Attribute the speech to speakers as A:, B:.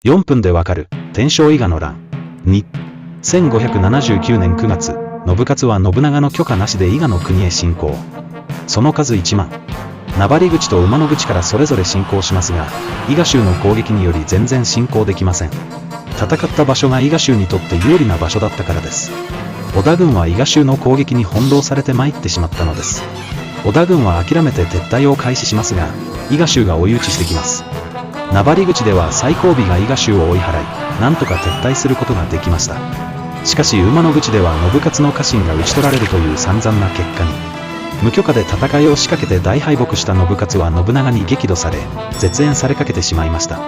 A: 4分でわかる天正伊賀の乱。2、1579年9月、信雄は信長の許可なしで伊賀の国へ侵攻。その数1万。名張口と馬野口からそれぞれ侵攻しますが、伊賀州の攻撃により全然侵攻できません。戦った場所が伊賀州にとって有利な場所だったからです。織田軍は伊賀州の攻撃に翻弄されて参ってしまったのです。織田軍は諦めて撤退を開始しますが、伊賀州が追い打ちしてきます。名張口では最後尾が伊賀州を追い払い、なんとか撤退することができました。しかし馬野口では信雄の家臣が討ち取られるという散々な結果に。無許可で戦いを仕掛けて大敗北した信雄は信長に激怒され、絶縁されかけてしまいました。